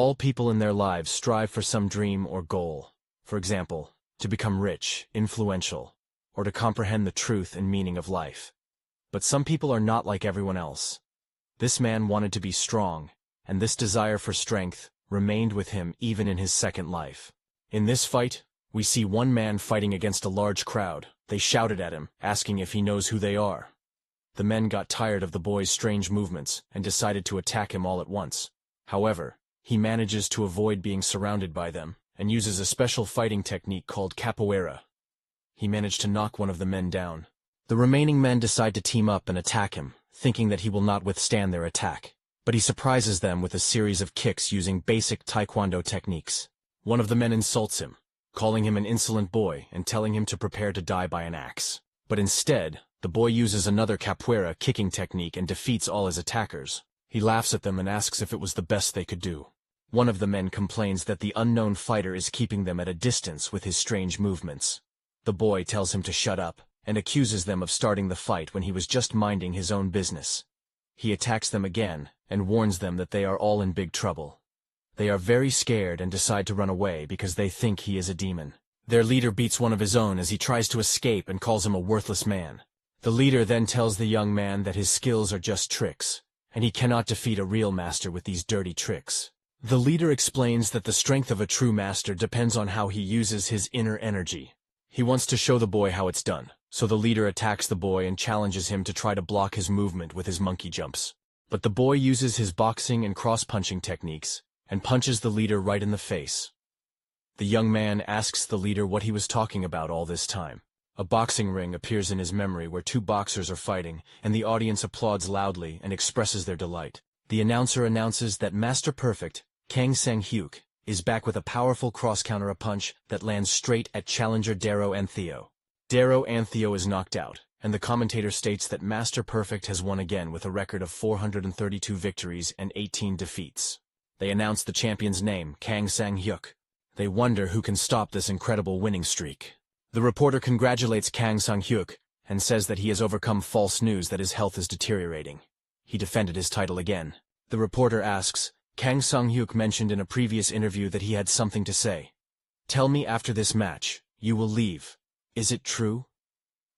All people in their lives strive for some dream or goal. For example, to become rich, influential, or to comprehend the truth and meaning of life. But some people are not like everyone else. This man wanted to be strong, and this desire for strength remained with him even in his second life. In this fight, we see one man fighting against a large crowd. They shouted at him, asking if he knows who they are. The men got tired of the boy's strange movements and decided to attack him all at once. However, he manages to avoid being surrounded by them and uses a special fighting technique called capoeira. He managed to knock one of the men down. The remaining men decide to team up and attack him, thinking that he will not withstand their attack. But he surprises them with a series of kicks using basic taekwondo techniques. One of the men insults him, calling him an insolent boy and telling him to prepare to die by an axe. But instead, the boy uses another capoeira kicking technique and defeats all his attackers. He laughs at them and asks if it was the best they could do. One of the men complains that the unknown fighter is keeping them at a distance with his strange movements. The boy tells him to shut up and accuses them of starting the fight when he was just minding his own business. He attacks them again and warns them that they are all in big trouble. They are very scared and decide to run away because they think he is a demon. Their leader beats one of his own as he tries to escape and calls him a worthless man. The leader then tells the young man that his skills are just tricks, and he cannot defeat a real master with these dirty tricks. The leader explains that the strength of a true master depends on how he uses his inner energy. He wants to show the boy how it's done, so the leader attacks the boy and challenges him to try to block his movement with his monkey jumps. But the boy uses his boxing and cross-punching techniques and punches the leader right in the face. The young man asks the leader what he was talking about all this time. A boxing ring appears in his memory where two boxers are fighting, and the audience applauds loudly and expresses their delight. The announcer announces that Master Perfect, Kang Sang-hyuk, is back with a powerful cross-counter punch that lands straight at challenger Darrow Antheo. Darrow Antheo is knocked out, and the commentator states that Master Perfect has won again with a record of 432 victories and 18 defeats. They announce the champion's name, Kang Sang-hyuk. They wonder who can stop this incredible winning streak. The reporter congratulates Kang Sang-hyuk and says that he has overcome false news that his health is deteriorating. He defended his title again. The reporter asks, Kang Sang-hyuk mentioned in a previous interview that he had something to say. Tell me after this match, you will leave. Is it true?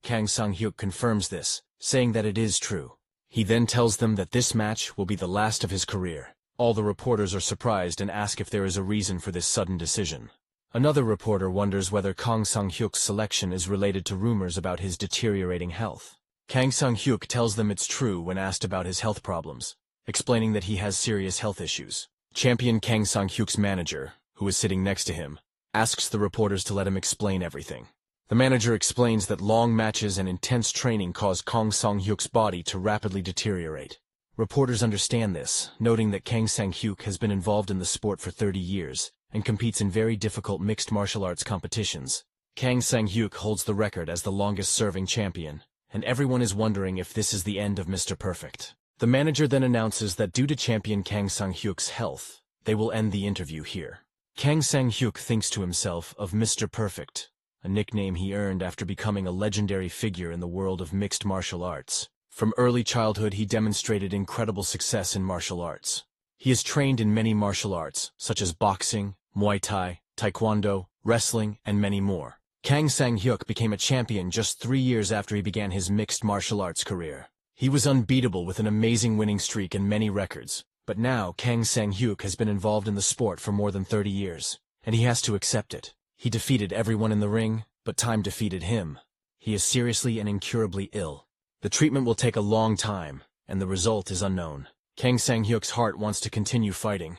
Kang Sang-hyuk confirms this, saying that it is true. He then tells them that this match will be the last of his career. All the reporters are surprised and ask if there is a reason for this sudden decision. Another reporter wonders whether Kang Sang-hyuk's selection is related to rumors about his deteriorating health. Kang Sang-hyuk tells them it's true when asked about his health problems, explaining that he has serious health issues. Champion Kang Sang-hyuk's manager, who is sitting next to him, asks the reporters to let him explain everything. The manager explains that long matches and intense training cause Kang Sang-hyuk's body to rapidly deteriorate. Reporters understand this, noting that Kang Sang-hyuk has been involved in the sport for 30 years and competes in very difficult mixed martial arts competitions. Kang Sang-hyuk holds the record as the longest-serving champion, and everyone is wondering if this is the end of Mr. Perfect. The manager then announces that due to champion Kang Sang-hyuk's health, they will end the interview here. Kang Sang-hyuk thinks to himself of Mr. Perfect, a nickname he earned after becoming a legendary figure in the world of mixed martial arts. From early childhood he demonstrated incredible success in martial arts. He is trained in many martial arts, such as boxing, Muay Thai, Taekwondo, wrestling, and many more. Kang Sang-hyuk became a champion just 3 years after he began his mixed martial arts career. He was unbeatable with an amazing winning streak and many records, but now Kang Sang-hyuk has been involved in the sport for more than 30 years, and he has to accept it. He defeated everyone in the ring, but time defeated him. He is seriously and incurably ill. The treatment will take a long time, and the result is unknown. Kang Sang-hyuk's heart wants to continue fighting,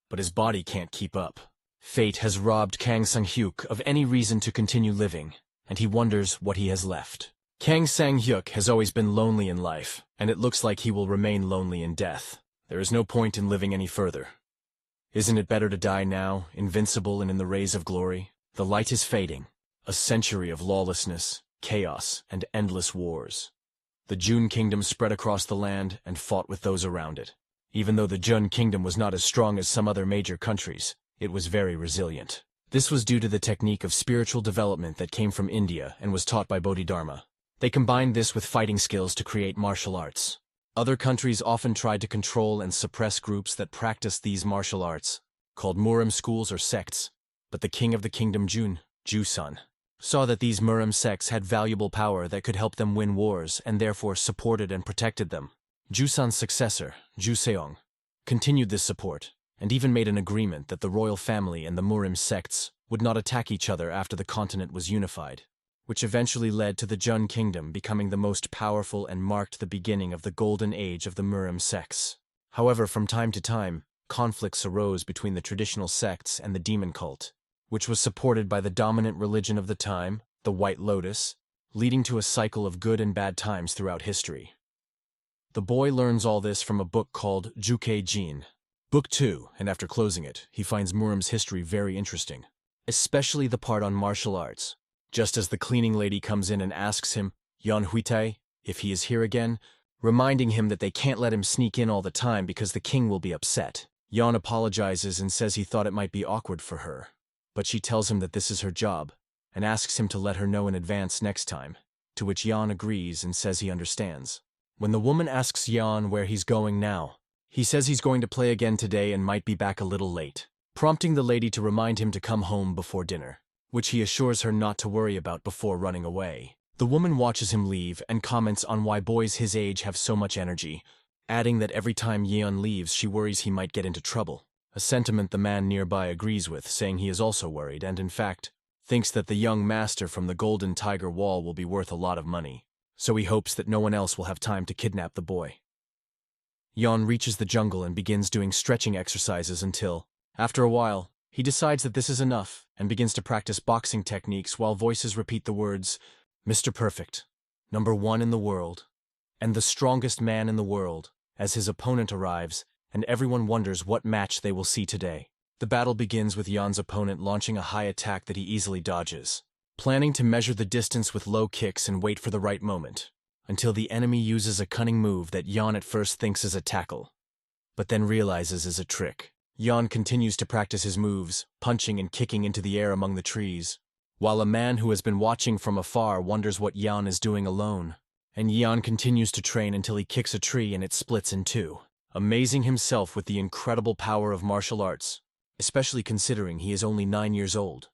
but his body can't keep up. Fate has robbed Kang Sang-hyuk of any reason to continue living, and he wonders what he has left. Kang Sang-hyuk has always been lonely in life, and it looks like he will remain lonely in death. There is no point in living any further. Isn't it better to die now, invincible and in the rays of glory? The light is fading. A century of lawlessness, chaos, and endless wars. The Jun kingdom spread across the land and fought with those around it. Even though the Jun kingdom was not as strong as some other major countries, it was very resilient. This was due to the technique of spiritual development that came from India and was taught by Bodhidharma. They combined this with fighting skills to create martial arts. Other countries often tried to control and suppress groups that practiced these martial arts, called Murim schools or sects, but the king of the kingdom Jusan, saw that these Murim sects had valuable power that could help them win wars and therefore supported and protected them. Jusan's successor, Juseong, continued this support and even made an agreement that the royal family and the Murim sects would not attack each other after the continent was unified, which eventually led to the Jun kingdom becoming the most powerful and marked the beginning of the golden age of the Murim sects. However, from time to time, conflicts arose between the traditional sects and the demon cult, which was supported by the dominant religion of the time, the White Lotus, leading to a cycle of good and bad times throughout history. The boy learns all this from a book called Juke Jin, Book 2, and after closing it, he finds Murim's history very interesting, especially the part on martial arts. Just as the cleaning lady comes in and asks him, Yun Wei, if he is here again, reminding him that they can't let him sneak in all the time because the king will be upset. Yun apologizes and says he thought it might be awkward for her, but she tells him that this is her job, and asks him to let her know in advance next time, to which Yun agrees and says he understands. When the woman asks Yun where he's going now, he says he's going to play again today and might be back a little late, prompting the lady to remind him to come home before dinner, which he assures her not to worry about before running away. The woman watches him leave and comments on why boys his age have so much energy, adding that every time Yeon leaves she worries he might get into trouble, a sentiment the man nearby agrees with, saying he is also worried and, in fact, thinks that the young master from the Golden Tiger Wall will be worth a lot of money, so he hopes that no one else will have time to kidnap the boy. Yeon reaches the jungle and begins doing stretching exercises until, after a while, he decides that this is enough and begins to practice boxing techniques while voices repeat the words, Mr. Perfect, #1 in the world, and the strongest man in the world, as his opponent arrives, and everyone wonders what match they will see today. The battle begins with Yeon's opponent launching a high attack that he easily dodges, planning to measure the distance with low kicks and wait for the right moment, until the enemy uses a cunning move that Yeon at first thinks is a tackle, but then realizes is a trick. Yeon continues to practice his moves, punching and kicking into the air among the trees, while a man who has been watching from afar wonders what Yeon is doing alone, and Yeon continues to train until he kicks a tree and it splits in two, amazing himself with the incredible power of martial arts, especially considering he is only 9 years old.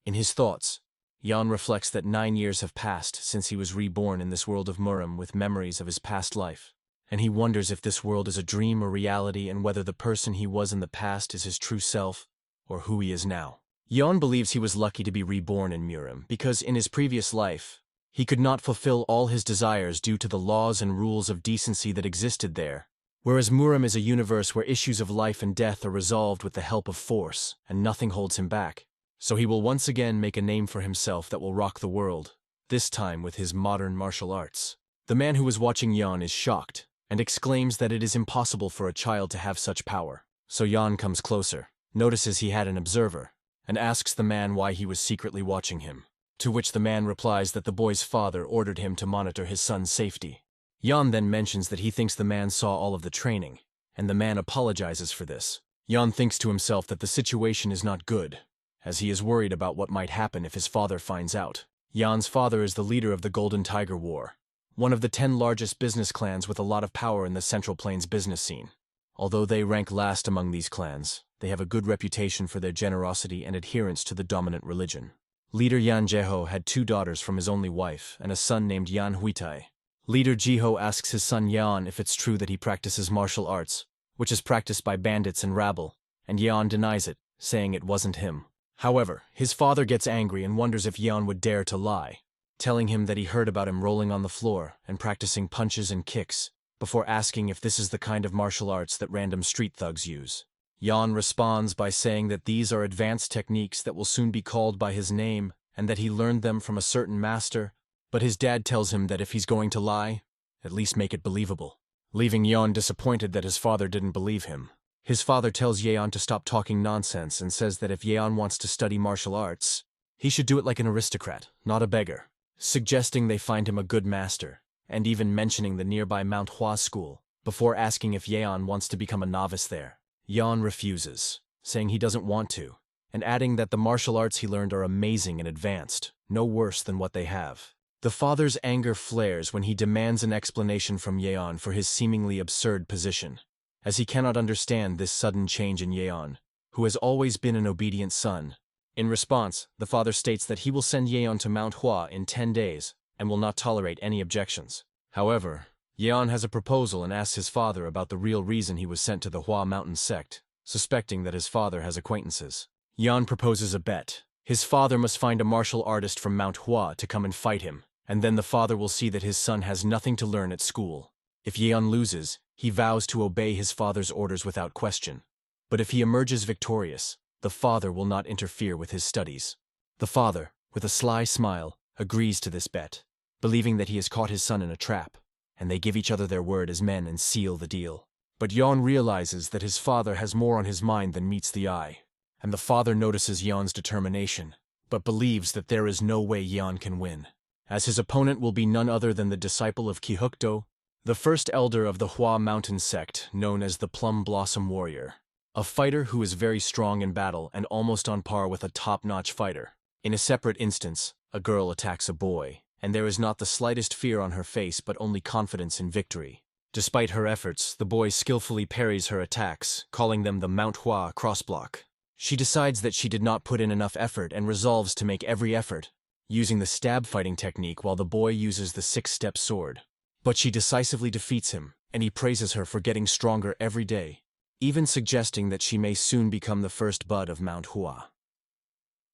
In his thoughts, Yeon reflects that 9 years have passed since he was reborn in this world of Murim with memories of his past life, and he wonders if this world is a dream or reality and whether the person he was in the past is his true self or who he is now. Yeon believes he was lucky to be reborn in Murim because in his previous life, he could not fulfill all his desires due to the laws and rules of decency that existed there, whereas Murim is a universe where issues of life and death are resolved with the help of force and nothing holds him back. So he will once again make a name for himself that will rock the world, this time with his modern martial arts. The man who is watching Yeon is shocked and exclaims that it is impossible for a child to have such power. So Yeon comes closer, notices he had an observer, and asks the man why he was secretly watching him, to which the man replies that the boy's father ordered him to monitor his son's safety. Yeon then mentions that he thinks the man saw all of the training, and the man apologizes for this. Yeon thinks to himself that the situation is not good, as he is worried about what might happen if his father finds out. Yeon's father is the leader of the Golden Tiger War, one of the 10 largest business clans with a lot of power in the Central Plains business scene. Although they rank last among these clans, they have a good reputation for their generosity and adherence to the dominant religion. Leader Yan Jeho had 2 daughters from his only wife and a son named Yan Huitai. Leader Jiho asks his son Yeon if it's true that he practices martial arts, which is practiced by bandits and rabble, and Yeon denies it, saying it wasn't him. However, his father gets angry and wonders if Yeon would dare to lie, telling him that he heard about him rolling on the floor and practicing punches and kicks, before asking if this is the kind of martial arts that random street thugs use. Yeon responds by saying that these are advanced techniques that will soon be called by his name and that he learned them from a certain master, but his dad tells him that if he's going to lie, at least make it believable, leaving Yeon disappointed that his father didn't believe him. His father tells Yeon to stop talking nonsense and says that if Yeon wants to study martial arts, he should do it like an aristocrat, not a beggar, suggesting they find him a good master, and even mentioning the nearby Manhwa school, before asking if Yeon wants to become a novice there. Yeon refuses, saying he doesn't want to, and adding that the martial arts he learned are amazing and advanced, no worse than what they have. The father's anger flares when he demands an explanation from Yeon for his seemingly absurd position, as he cannot understand this sudden change in Yeon, who has always been an obedient son. In response, the father states that he will send Yeon to Mount Hua in 10 days and will not tolerate any objections. However, Yeon has a proposal and asks his father about the real reason he was sent to the Hua Mountain sect, suspecting that his father has acquaintances. Yeon proposes a bet. His father must find a martial artist from Mount Hua to come and fight him, and then the father will see that his son has nothing to learn at school. If Yeon loses, he vows to obey his father's orders without question. But if he emerges victorious, the father will not interfere with his studies. The father, with a sly smile, agrees to this bet, believing that he has caught his son in a trap, and they give each other their word as men and seal the deal. But Yeon realizes that his father has more on his mind than meets the eye, and the father notices Yeon's determination, but believes that there is no way Yeon can win, as his opponent will be none other than the disciple of Ki-hukdo, the first elder of the Hua Mountain sect known as the Plum Blossom Warrior, a fighter who is very strong in battle and almost on par with a top-notch fighter. In a separate instance, a girl attacks a boy, and there is not the slightest fear on her face but only confidence in victory. Despite her efforts, the boy skillfully parries her attacks, calling them the Mount Hua crossblock. She decides that she did not put in enough effort and resolves to make every effort, using the stab fighting technique while the boy uses the 6-step sword. But she decisively defeats him, and he praises her for getting stronger every day, even suggesting that she may soon become the first bud of Mount Hua.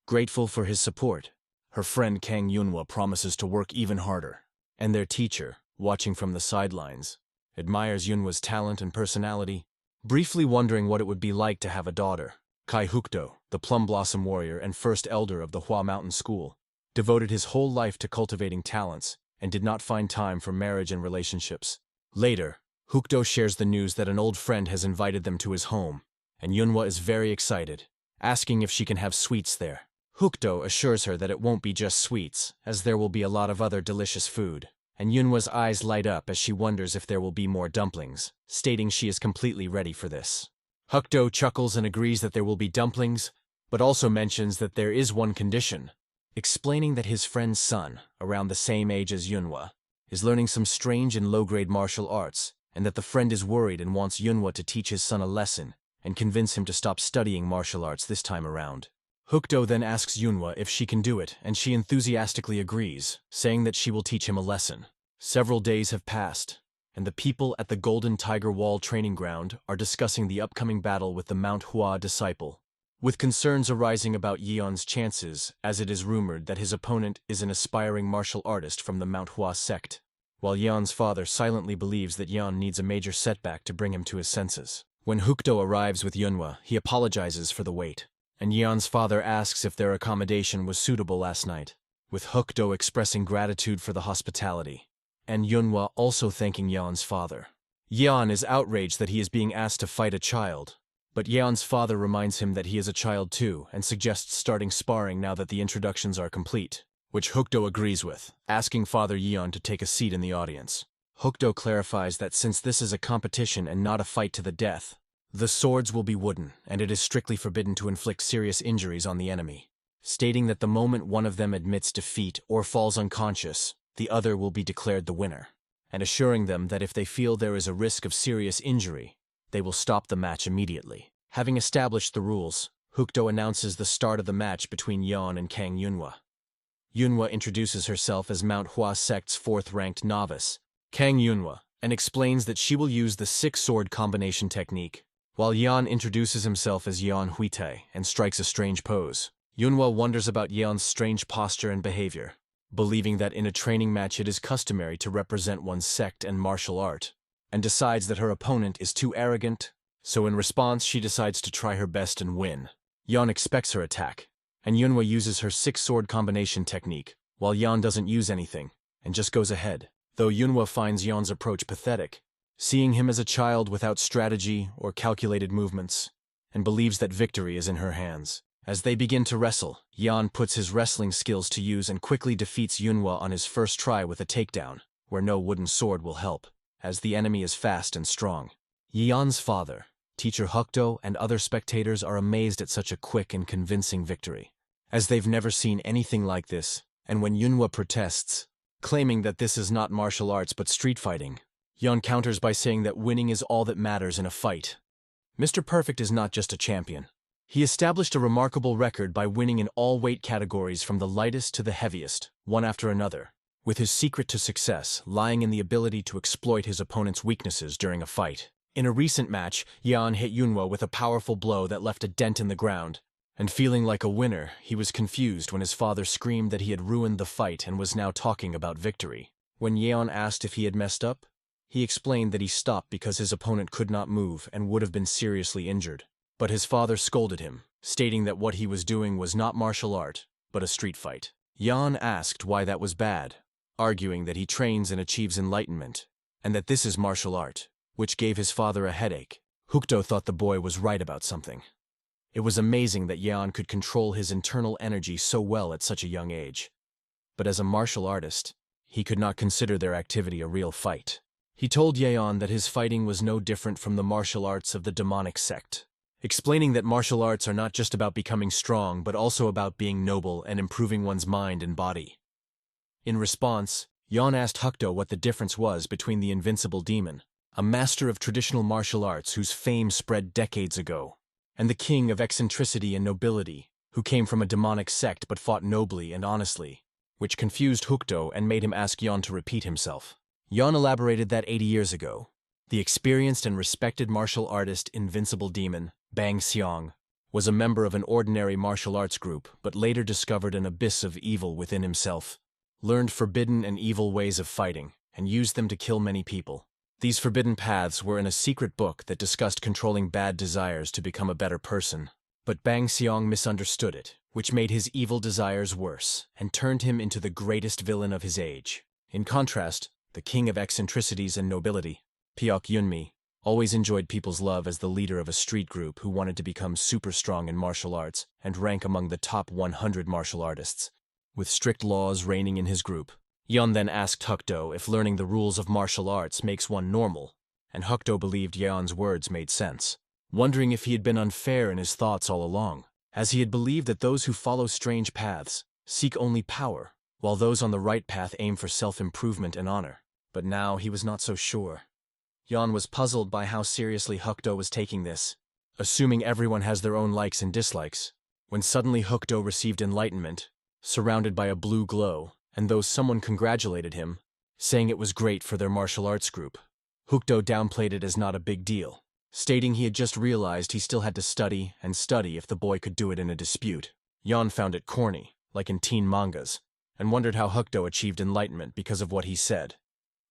Grateful for his support, her friend Kang Yunwa promises to work even harder, and their teacher, watching from the sidelines, admires Yunwa's talent and personality, briefly wondering what it would be like to have a daughter. Kai Hukdo, the Plum Blossom Warrior and first elder of the Hua Mountain School, devoted his whole life to cultivating talents and did not find time for marriage and relationships. Later, Hukdo shares the news that an old friend has invited them to his home, and Yunwa is very excited, asking if she can have sweets there. Hukdo assures her that it won't be just sweets, as there will be a lot of other delicious food, and Yunwa's eyes light up as she wonders if there will be more dumplings, stating she is completely ready for this. Hukdo chuckles and agrees that there will be dumplings, but also mentions that there is one condition, explaining that his friend's son, around the same age as Yunwa, is learning some strange and low-grade martial arts, and that the friend is worried and wants Yunwa to teach his son a lesson and convince him to stop studying martial arts this time around. Hukdo then asks Yunwa if she can do it, and she enthusiastically agrees, saying that she will teach him a lesson. Several days have passed, and the people at the Golden Tiger Wall training ground are discussing the upcoming battle with the Mount Hua disciple, with concerns arising about Yeon's chances, as it is rumored that his opponent is an aspiring martial artist from the Mount Hua sect, while Yeon's father silently believes that Yeon needs a major setback to bring him to his senses. When Hukdo arrives with Yunwa, he apologizes for the wait, and Yeon's father asks if their accommodation was suitable last night, with Hukdo expressing gratitude for the hospitality, and Yunwa also thanking Yeon's father. Yeon is outraged that he is being asked to fight a child, but Yeon's father reminds him that he is a child too and suggests starting sparring now that the introductions are complete, which Hukdo agrees with, asking Father Yeon to take a seat in the audience. Hukdo clarifies that since this is a competition and not a fight to the death, the swords will be wooden, and it is strictly forbidden to inflict serious injuries on the enemy, stating that the moment one of them admits defeat or falls unconscious, the other will be declared the winner, and assuring them that if they feel there is a risk of serious injury, they will stop the match immediately. Having established the rules, Hukdo announces the start of the match between Yeon and Kang Yunwa. Yunwa introduces herself as Mount Hua sect's 4th-ranked novice, Kang Yunwa, and explains that she will use the 6-sword combination technique, while Yeon introduces himself as Yeon Huitae and strikes a strange pose. Yunwa wonders about Yeon's strange posture and behavior, believing that in a training match it is customary to represent one's sect and martial art, and decides that her opponent is too arrogant, so in response she decides to try her best and win. Yeon expects her attack, and Yunwa uses her 6-sword combination technique, while Yeon doesn't use anything, and just goes ahead, though Yunwa finds Yeon's approach pathetic, seeing him as a child without strategy or calculated movements, and believes that victory is in her hands. As they begin to wrestle, Yeon puts his wrestling skills to use and quickly defeats Yunwa on his first try with a takedown, where no wooden sword will help, as the enemy is fast and strong. Yeon's father, Teacher Hukdo, and other spectators are amazed at such a quick and convincing victory, as they've never seen anything like this, and when Yunwa protests, claiming that this is not martial arts but street fighting, Yeon counters by saying that winning is all that matters in a fight. Mr. Perfect is not just a champion. He established a remarkable record by winning in all weight categories from the lightest to the heaviest, one after another, with his secret to success lying in the ability to exploit his opponent's weaknesses during a fight. In a recent match, Yan hit Yun Wei with a powerful blow that left a dent in the ground, and feeling like a winner, he was confused when his father screamed that he had ruined the fight and was now talking about victory. When Yeon asked if he had messed up, he explained that he stopped because his opponent could not move and would have been seriously injured. But his father scolded him, stating that what he was doing was not martial art, but a street fight. Yan asked why that was bad, arguing that he trains and achieves enlightenment, and that this is martial art, which gave his father a headache. Hukdo thought the boy was right about something. It was amazing that Yeon could control his internal energy so well at such a young age. But as a martial artist, he could not consider their activity a real fight. He told Yeon that his fighting was no different from the martial arts of the demonic sect, explaining that martial arts are not just about becoming strong but also about being noble and improving one's mind and body. In response, Yeon asked Hukdo what the difference was between the invincible demon, a master of traditional martial arts whose fame spread decades ago, and the king of eccentricity and nobility, who came from a demonic sect but fought nobly and honestly, which confused Hukdo and made him ask Yeon to repeat himself. Yeon elaborated that 80 years ago, the experienced and respected martial artist Invincible Demon, Bang Seong, was a member of an ordinary martial arts group but later discovered an abyss of evil within himself, learned forbidden and evil ways of fighting, and used them to kill many people. These forbidden paths were in a secret book that discussed controlling bad desires to become a better person. But Bang Seong misunderstood it, which made his evil desires worse and turned him into the greatest villain of his age. In contrast, the king of eccentricities and nobility, Pyok Yunmi, always enjoyed people's love as the leader of a street group who wanted to become super strong in martial arts and rank among the top 100 martial artists, with strict laws reigning in his group. Yeon then asked Hukdo if learning the rules of martial arts makes one normal, and Hukdo believed Yeon's words made sense, wondering if he had been unfair in his thoughts all along, as he had believed that those who follow strange paths seek only power, while those on the right path aim for self-improvement and honor. But now he was not so sure. Yeon was puzzled by how seriously Hukdo was taking this, assuming everyone has their own likes and dislikes, when suddenly Hukdo received enlightenment, surrounded by a blue glow, and though someone congratulated him, saying it was great for their martial arts group, Hukdo downplayed it as not a big deal, stating he had just realized he still had to study and study if the boy could do it in a dispute. Yeon found it corny, like in teen mangas, and wondered how Hukdo achieved enlightenment because of what he said.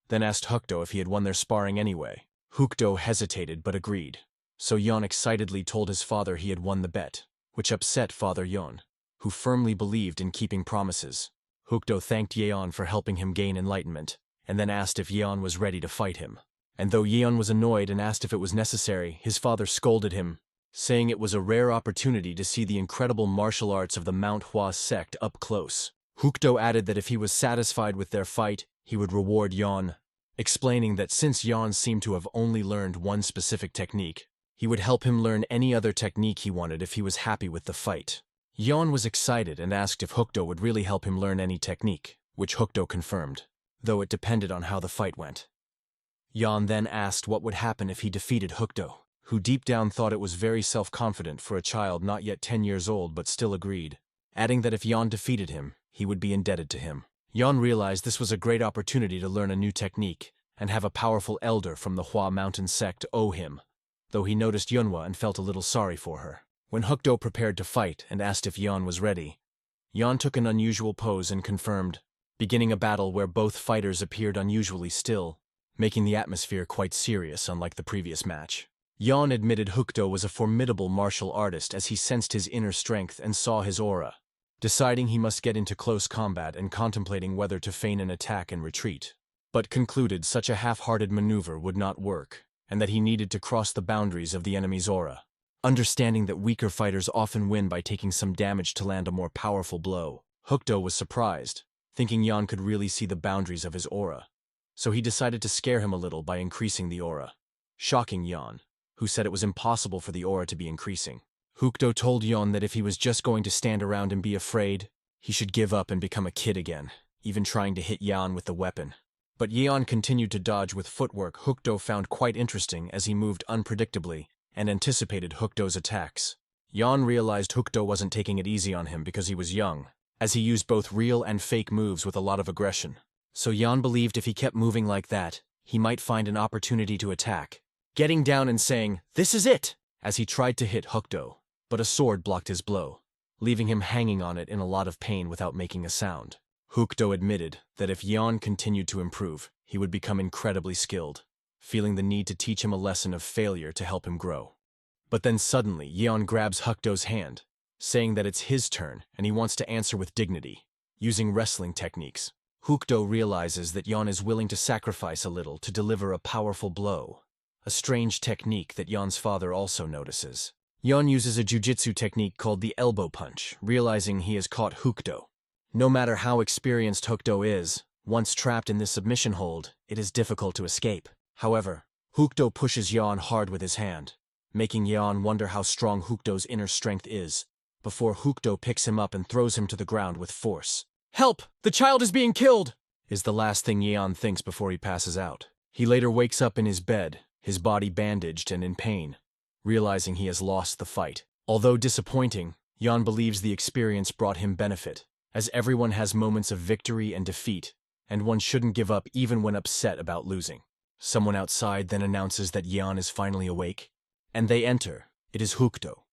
Then asked Hukdo if he had won their sparring anyway. Hukdo hesitated but agreed, so Yeon excitedly told his father he had won the bet, which upset Father Yeon, who firmly believed in keeping promises. Hukdo thanked Yeon for helping him gain enlightenment, and then asked if Yeon was ready to fight him. And though Yeon was annoyed and asked if it was necessary, his father scolded him, saying it was a rare opportunity to see the incredible martial arts of the Manhwa sect up close. Hukdo added that if he was satisfied with their fight, he would reward Yeon, explaining that since Yeon seemed to have only learned one specific technique, he would help him learn any other technique he wanted if he was happy with the fight. Yeon was excited and asked if Hukdo would really help him learn any technique, which Hukdo confirmed, though it depended on how the fight went. Yeon then asked what would happen if he defeated Hukdo, who deep down thought it was very self-confident for a child not yet 10 years old but still agreed, adding that if Yeon defeated him, he would be indebted to him. Yeon realized this was a great opportunity to learn a new technique and have a powerful elder from the Hwa Mountain sect owe him, though he noticed Yunwa and felt a little sorry for her. When Hukdo prepared to fight and asked if Yeon was ready, Yeon took an unusual pose and confirmed, beginning a battle where both fighters appeared unusually still, making the atmosphere quite serious unlike the previous match. Yeon admitted Hukdo was a formidable martial artist as he sensed his inner strength and saw his aura, deciding he must get into close combat and contemplating whether to feign an attack and retreat, but concluded such a half-hearted maneuver would not work, and that he needed to cross the boundaries of the enemy's aura. Understanding that weaker fighters often win by taking some damage to land a more powerful blow, Hukdo was surprised, thinking Yeon could really see the boundaries of his aura, so he decided to scare him a little by increasing the aura, shocking Yeon, who said it was impossible for the aura to be increasing. Hukdo told Yeon that if he was just going to stand around and be afraid, he should give up and become a kid again, even trying to hit Yeon with the weapon. But Yeon continued to dodge with footwork Hukdo found quite interesting as he moved unpredictably and anticipated Hukdo's attacks. Yun realized Hookdo wasn't taking it easy on him because he was young, as he used both real and fake moves with a lot of aggression. So Yun believed if he kept moving like that, he might find an opportunity to attack, getting down and saying, "This is it!" as he tried to hit Hookdo, but a sword blocked his blow, leaving him hanging on it in a lot of pain without making a sound. Hookdo admitted that if Yun continued to improve, he would become incredibly skilled, feeling the need to teach him a lesson of failure to help him grow. But then suddenly, Yun grabs Hookdo's hand, saying that it's his turn and he wants to answer with dignity, using wrestling techniques. Hookdo realizes that Yun is willing to sacrifice a little to deliver a powerful blow, a strange technique that Yun's father also notices. Yun uses a jujitsu technique called the elbow punch, realizing he has caught Hookdo. No matter how experienced Hookdo is, once trapped in this submission hold, it is difficult to escape. However, Hookdo pushes Yun hard with his hand, making Yun wonder how strong Hookdo's inner strength is, before Hookdo picks him up and throws him to the ground with force. "Help! The child is being killed!" is the last thing Yun thinks before he passes out. He later wakes up in his bed, his body bandaged and in pain, realizing he has lost the fight. Although disappointing, Yun believes the experience brought him benefit, as everyone has moments of victory and defeat, and one shouldn't give up even when upset about losing. Someone outside then announces that Yun is finally awake, and they enter. It is Hookdo.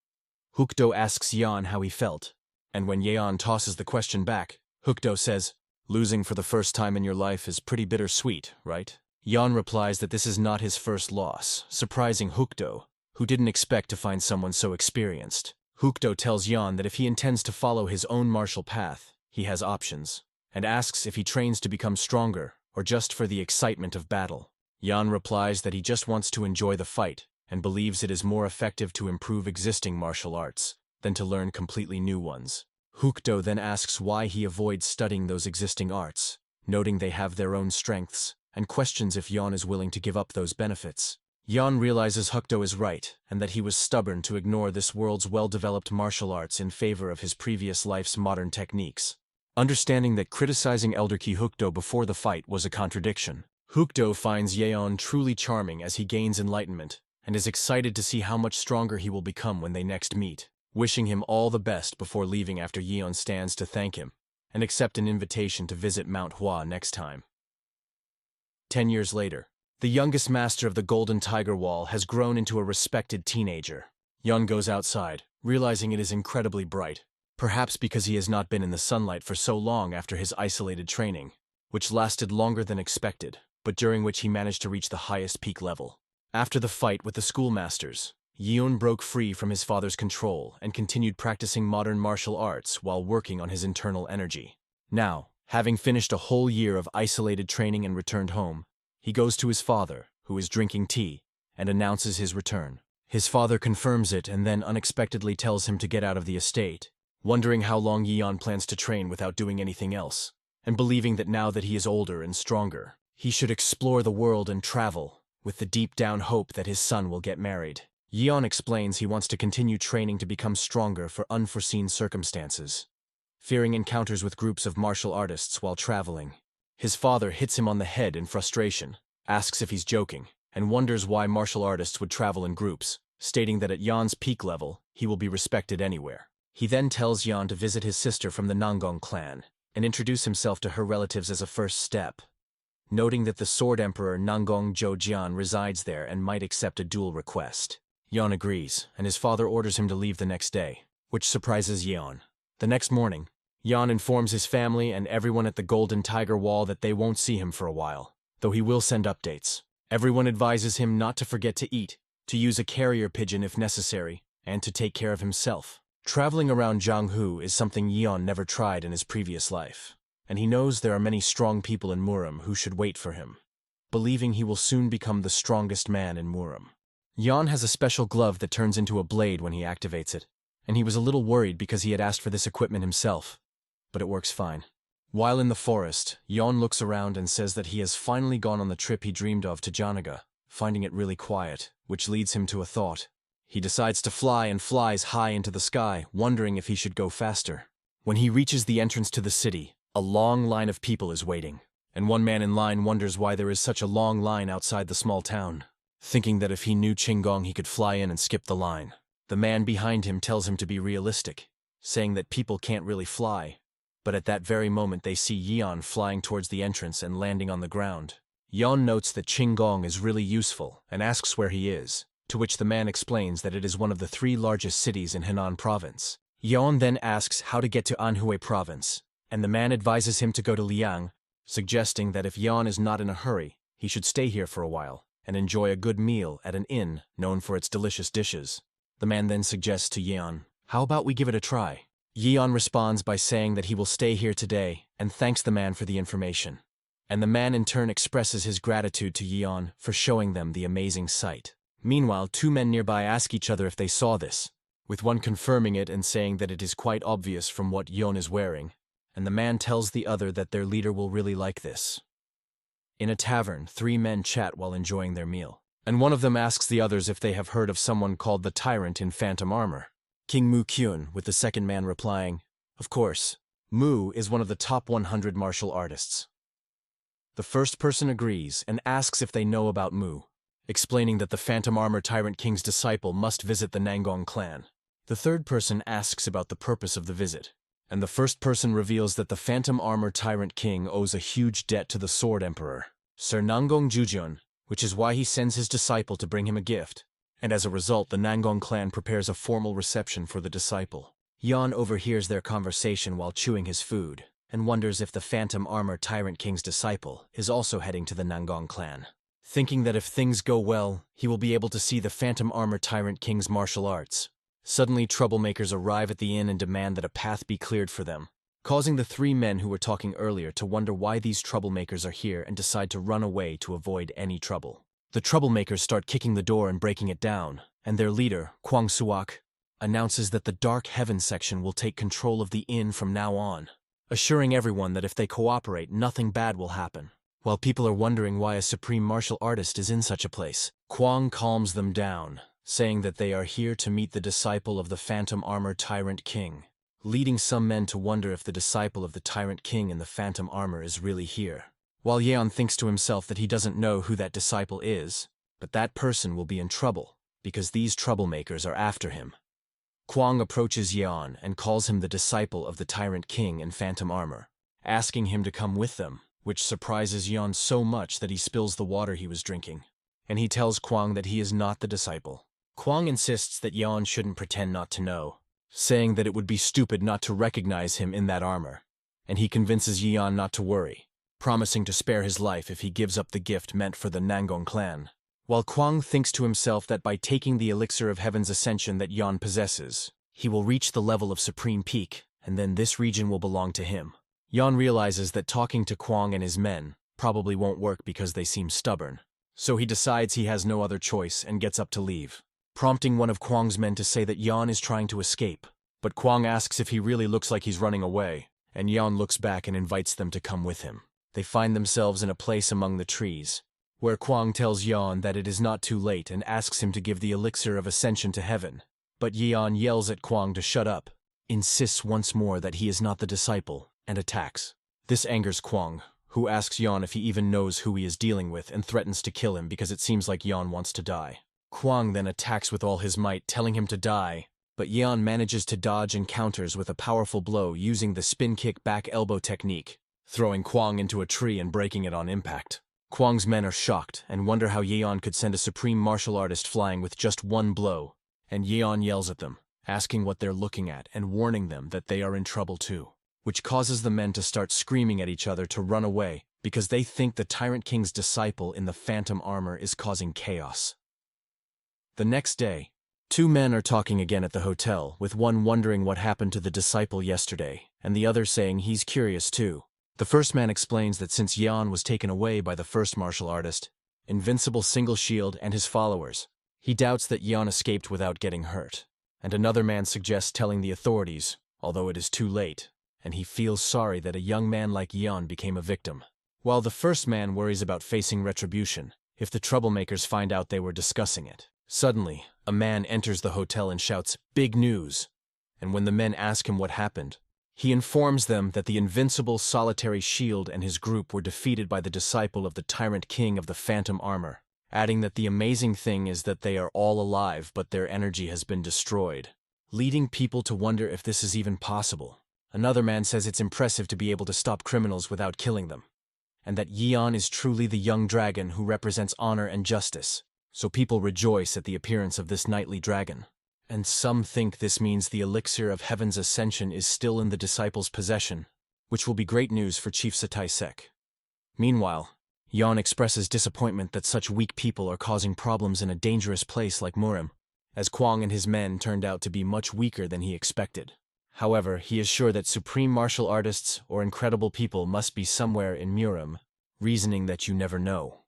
Hookdo asks Yun how he felt, and when Yun tosses the question back, Hookdo says, "Losing for the first time in your life is pretty bittersweet, right?" Yun replies that this is not his first loss, surprising Hookdo, who didn't expect to find someone so experienced. Hookdo tells Yun that if he intends to follow his own martial path, he has options, and asks if he trains to become stronger or just for the excitement of battle. Yun replies that he just wants to enjoy the fight and believes it is more effective to improve existing martial arts than to learn completely new ones. Hookdo then asks why he avoids studying those existing arts, noting they have their own strengths, and questions if Yun is willing to give up those benefits. Yun realizes Hookdo is right, and that he was stubborn to ignore this world's well-developed martial arts in favor of his previous life's modern techniques. Understanding that criticizing Elderkey Hookdo before the fight was a contradiction, Hookdo finds Yeon truly charming as he gains enlightenment, and is excited to see how much stronger he will become when they next meet, wishing him all the best before leaving after Yeon stands to thank him, and accept an invitation to visit Mount Hua next time. 10 years later, the youngest master of the Golden Tiger Wall has grown into a respected teenager. Yun goes outside, realizing it is incredibly bright, perhaps because he has not been in the sunlight for so long after his isolated training, which lasted longer than expected, but during which he managed to reach the highest peak level. After the fight with the schoolmasters, Yun broke free from his father's control and continued practicing modern martial arts while working on his internal energy. Now, having finished a whole year of isolated training and returned home, he goes to his father, who is drinking tea, and announces his return. His father confirms it and then unexpectedly tells him to get out of the estate, wondering how long Yeon plans to train without doing anything else, and believing that now that he is older and stronger, he should explore the world and travel, with the deep-down hope that his son will get married. Yeon explains he wants to continue training to become stronger for unforeseen circumstances, fearing encounters with groups of martial artists while traveling. His father hits him on the head in frustration, asks if he's joking, and wonders why martial artists would travel in groups, stating that at Yeon's peak level, he will be respected anywhere. He then tells Yeon to visit his sister from the Nangong clan, and introduce himself to her relatives as a first step, noting that the Sword Emperor Nangong Jojian resides there and might accept a duel request. Yeon agrees, and his father orders him to leave the next day, which surprises Yeon. The next morning, Yeon informs his family and everyone at the Golden Tiger Wall that they won't see him for a while, though he will send updates. Everyone advises him not to forget to eat, to use a carrier pigeon if necessary, and to take care of himself. Traveling around Jianghu is something Yeon never tried in his previous life, and he knows there are many strong people in Murom who should wait for him, believing he will soon become the strongest man in Murom. Yeon has a special glove that turns into a blade when he activates it, and he was a little worried because he had asked for this equipment himself, but it works fine. While in the forest, Yeon looks around and says that he has finally gone on the trip he dreamed of to Janaga, finding it really quiet, which leads him to a thought. He decides to fly and flies high into the sky, wondering if he should go faster. When he reaches the entrance to the city, a long line of people is waiting, and one man in line wonders why there is such a long line outside the small town, thinking that if he knew Qinggong he could fly in and skip the line. The man behind him tells him to be realistic, saying that people can't really fly. But at that very moment they see Yeon flying towards the entrance and landing on the ground. Yeon notes that Qinggong is really useful and asks where he is, to which the man explains that it is one of the 3 largest cities in Henan province. Yeon then asks how to get to Anhui province, and the man advises him to go to Liang, suggesting that if Yeon is not in a hurry, he should stay here for a while and enjoy a good meal at an inn known for its delicious dishes. The man then suggests to Yeon, "How about we give it a try?" Yeon responds by saying that he will stay here today and thanks the man for the information. And the man in turn expresses his gratitude to Yeon for showing them the amazing sight. Meanwhile, 2 men nearby ask each other if they saw this, with one confirming it and saying that it is quite obvious from what Yeon is wearing, and the man tells the other that their leader will really like this. In a tavern, 3 men chat while enjoying their meal, and one of them asks the others if they have heard of someone called the Tyrant in phantom armor. King Mu Kyun, with the second man replying, "Of course, Mu is one of the top 100 martial artists." The first person agrees and asks if they know about Mu, explaining that the Phantom Armor Tyrant King's disciple must visit the Nangong clan. The third person asks about the purpose of the visit, and the first person reveals that the Phantom Armor Tyrant King owes a huge debt to the Sword Emperor, Sir Nangong Jujun, which is why he sends his disciple to bring him a gift, and as a result the Nangong clan prepares a formal reception for the disciple. Yeon overhears their conversation while chewing his food, and wonders if the Phantom Armor Tyrant King's disciple is also heading to the Nangong clan. Thinking that if things go well, he will be able to see the Phantom Armor Tyrant King's martial arts. Suddenly, troublemakers arrive at the inn and demand that a path be cleared for them, causing the 3 men who were talking earlier to wonder why these troublemakers are here and decide to run away to avoid any trouble. The troublemakers start kicking the door and breaking it down, and their leader, Kwang Suak, announces that the Dark Heaven section will take control of the inn from now on, assuring everyone that if they cooperate, nothing bad will happen. While people are wondering why a supreme martial artist is in such a place, Kwang calms them down, saying that they are here to meet the disciple of the Phantom Armor Tyrant King, leading some men to wonder if the disciple of the Tyrant King in the Phantom Armor is really here. While Yeon thinks to himself that he doesn't know who that disciple is, but that person will be in trouble, because these troublemakers are after him. Kwang approaches Yeon and calls him the disciple of the Tyrant King in Phantom Armor, asking him to come with them, which surprises Yeon so much that he spills the water he was drinking. And he tells Kwang that he is not the disciple. Kwang insists that Yeon shouldn't pretend not to know, saying that it would be stupid not to recognize him in that armor, and he convinces Yeon not to worry, promising to spare his life if he gives up the gift meant for the Nangong clan. While Kwang thinks to himself that by taking the elixir of heaven's ascension that Yeon possesses, he will reach the level of supreme peak, and then this region will belong to him. Yeon realizes that talking to Kwang and his men probably won't work because they seem stubborn, so he decides he has no other choice and gets up to leave, prompting one of Kwang's men to say that Yeon is trying to escape. But Kwang asks if he really looks like he's running away, and Yeon looks back and invites them to come with him. They find themselves in a place among the trees, where Kwang tells Yeon that it is not too late and asks him to give the elixir of ascension to heaven. But Yeon yells at Kwang to shut up, insists once more that he is not the disciple, and attacks. This angers Kwang, who asks Yeon if he even knows who he is dealing with and threatens to kill him because it seems like Yeon wants to die. Kwang then attacks with all his might, telling him to die, but Yeon manages to dodge and counters with a powerful blow using the spin kick back elbow technique, throwing Kwang into a tree and breaking it on impact. Kwang's men are shocked and wonder how Yeon could send a supreme martial artist flying with just one blow, and Yeon yells at them, asking what they're looking at and warning them that they are in trouble too, which causes the men to start screaming at each other to run away because they think the Tyrant King's disciple in the Phantom Armor is causing chaos. The next day, 2 men are talking again at the hotel, with one wondering what happened to the disciple yesterday, and the other saying he's curious too. The first man explains that since Yeon was taken away by the first martial artist, Invincible Single Shield, and his followers, he doubts that Yeon escaped without getting hurt. And another man suggests telling the authorities, although it is too late, and he feels sorry that a young man like Yeon became a victim. While the first man worries about facing retribution if the troublemakers find out they were discussing it. Suddenly, a man enters the hotel and shouts, "Big news!" And when the men ask him what happened, he informs them that the invincible Solitary Shield and his group were defeated by the disciple of the Tyrant King of the Phantom Armor, adding that the amazing thing is that they are all alive but their energy has been destroyed, leading people to wonder if this is even possible. Another man says it's impressive to be able to stop criminals without killing them, and that Yeon is truly the young dragon who represents honor and justice, so people rejoice at the appearance of this knightly dragon. And some think this means the elixir of heaven's ascension is still in the disciples' possession, which will be great news for Chief Satai Sek. Meanwhile, Yeon expresses disappointment that such weak people are causing problems in a dangerous place like Murim, as Kwang and his men turned out to be much weaker than he expected. However, he is sure that supreme martial artists or incredible people must be somewhere in Murim, reasoning that you never know.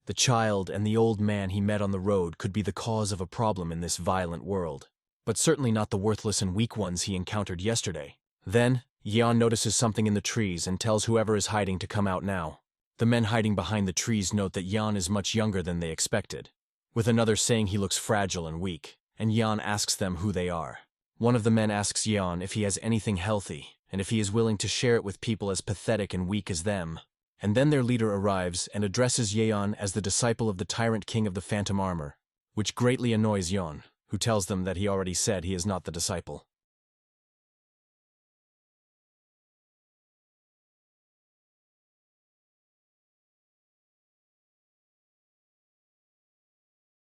The child and the old man he met on the road could be the cause of a problem in this violent world, but certainly not the worthless and weak ones he encountered yesterday. Then, Yeon notices something in the trees and tells whoever is hiding to come out now. The men hiding behind the trees note that Yeon is much younger than they expected, with another saying he looks fragile and weak, and Yeon asks them who they are. One of the men asks Yeon if he has anything healthy, and if he is willing to share it with people as pathetic and weak as them. And then their leader arrives and addresses Yeon as the disciple of the tyrant king of the phantom armor, which greatly annoys Yeon, who tells them that he already said he is not the disciple.